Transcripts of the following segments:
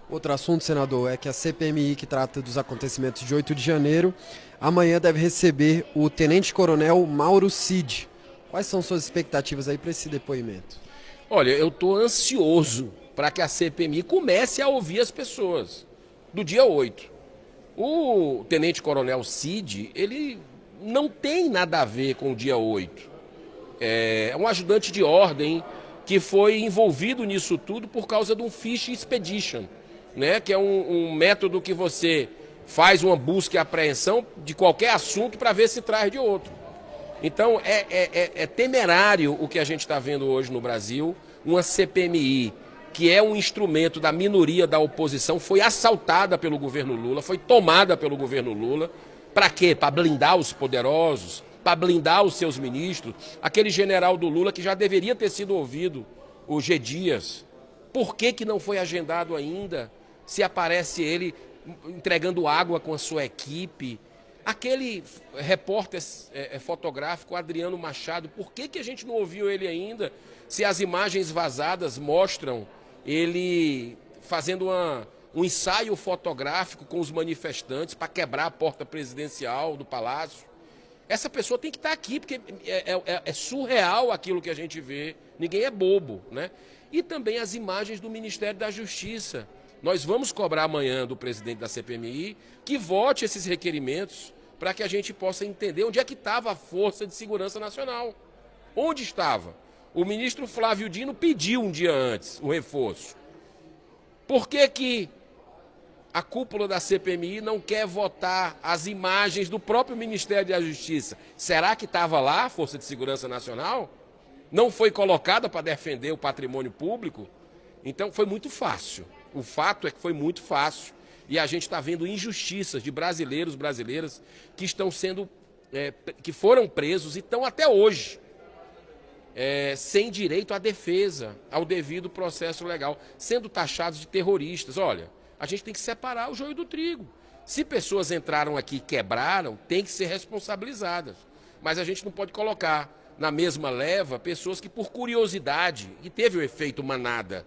Outro assunto, senador, é que a CPMI, que trata dos acontecimentos de 8 de janeiro, amanhã deve receber o tenente-coronel Mauro Cid. Quais são suas expectativas aí para esse depoimento? Olha, eu estou ansioso para que a CPMI comece a ouvir as pessoas do dia 8. O tenente-coronel Cid, ele não tem nada a ver com o dia 8. É um ajudante de ordem que foi envolvido nisso tudo por causa de um Fish Expedition, né? Que é um método que você faz uma busca e apreensão de qualquer assunto para ver se traz de outro. Então é temerário o que a gente está vendo hoje no Brasil, uma CPMI que é um instrumento da minoria da oposição, foi assaltada pelo governo Lula, foi tomada pelo governo Lula. Para quê? Para blindar os poderosos, para blindar os seus ministros. Aquele general do Lula que já deveria ter sido ouvido, o G. Dias. Por que não foi agendado ainda? Se aparece ele entregando água com a sua equipe. Aquele repórter fotográfico, Adriano Machado, por que a gente não ouviu ele ainda? Se as imagens vazadas mostram ele fazendo um ensaio fotográfico com os manifestantes para quebrar a porta presidencial do Palácio. Essa pessoa tem que estar aqui, porque é surreal aquilo que a gente vê. Ninguém é bobo, né? E também as imagens do Ministério da Justiça. Nós vamos cobrar amanhã do presidente da CPMI que vote esses requerimentos para que a gente possa entender onde é que estava a Força de Segurança Nacional. Onde estava? O ministro Flávio Dino pediu um dia antes o reforço. Por que a cúpula da CPMI não quer votar as imagens do próprio Ministério da Justiça? Será que estava lá a Força de Segurança Nacional? Não foi colocada para defender o patrimônio público? Então foi muito fácil. O fato é que foi muito fácil. E a gente está vendo injustiças de brasileiras que estão sendo, que foram presos e estão até hoje sem direito à defesa, ao devido processo legal, sendo taxados de terroristas. Olha, a gente tem que separar o joio do trigo. Se pessoas entraram aqui e quebraram, tem que ser responsabilizadas. Mas a gente não pode colocar na mesma leva pessoas que por curiosidade, e teve o efeito manada,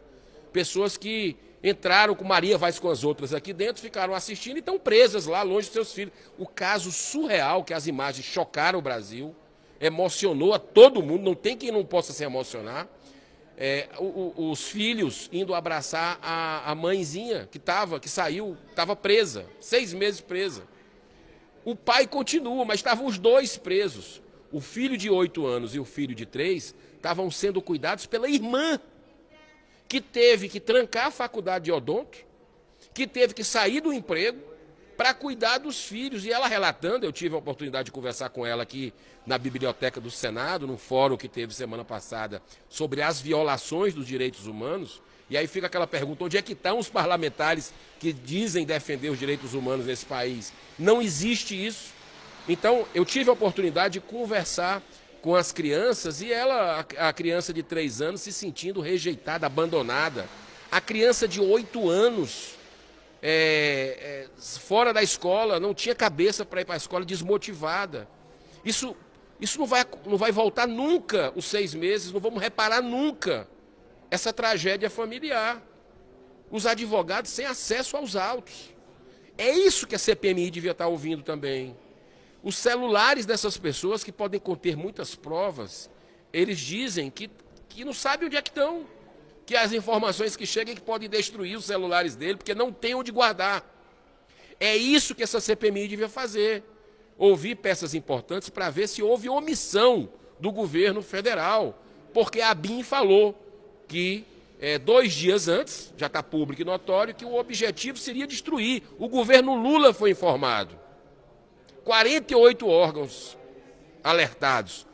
pessoas que entraram com Maria Vaz com as outras aqui dentro, ficaram assistindo e estão presas lá longe dos seus filhos. O caso surreal que as imagens chocaram o Brasil, emocionou a todo mundo, não tem quem não possa se emocionar. Os filhos indo abraçar a mãezinha que saiu, estava presa, 6 meses presa. O pai continua, mas estavam os dois presos. O filho de 8 anos e o filho de 3 estavam sendo cuidados pela irmã, que teve que trancar a faculdade de odonto, que teve que sair do emprego para cuidar dos filhos. E ela relatando, eu tive a oportunidade de conversar com ela aqui na Biblioteca do Senado, num fórum que teve semana passada, sobre as violações dos direitos humanos. E aí fica aquela pergunta, onde é que estão os parlamentares que dizem defender os direitos humanos nesse país? Não existe isso. Então, eu tive a oportunidade de conversar com as crianças e a criança de 3 anos se sentindo rejeitada, abandonada. A criança de 8 anos, fora da escola, não tinha cabeça para ir para a escola, desmotivada. Isso não vai voltar nunca, os 6 meses, não vamos reparar nunca essa tragédia familiar. Os advogados sem acesso aos autos. É isso que a CPMI devia estar ouvindo também. Os celulares dessas pessoas, que podem conter muitas provas, eles dizem que não sabem onde é que estão, que as informações que chegam que podem destruir os celulares dele, porque não tem onde guardar. É isso que essa CPMI devia fazer, ouvir peças importantes para ver se houve omissão do governo federal, porque a ABIN falou que 2 dias antes, já está público e notório, que o objetivo seria destruir. O governo Lula foi informado. 48 órgãos alertados.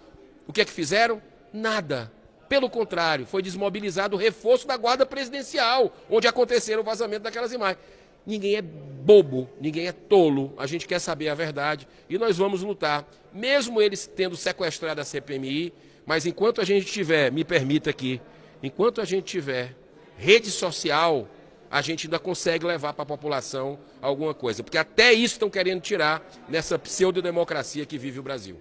O que é que fizeram? Nada. Pelo contrário, foi desmobilizado o reforço da Guarda Presidencial, onde aconteceram o vazamento daquelas imagens. Ninguém é bobo, ninguém é tolo. A gente quer saber a verdade e nós vamos lutar. Mesmo eles tendo sequestrado a CPMI, mas enquanto a gente tiver, me permita aqui, enquanto a gente tiver rede social, a gente ainda consegue levar para a população alguma coisa. Porque até isso estão querendo tirar nessa pseudodemocracia que vive o Brasil.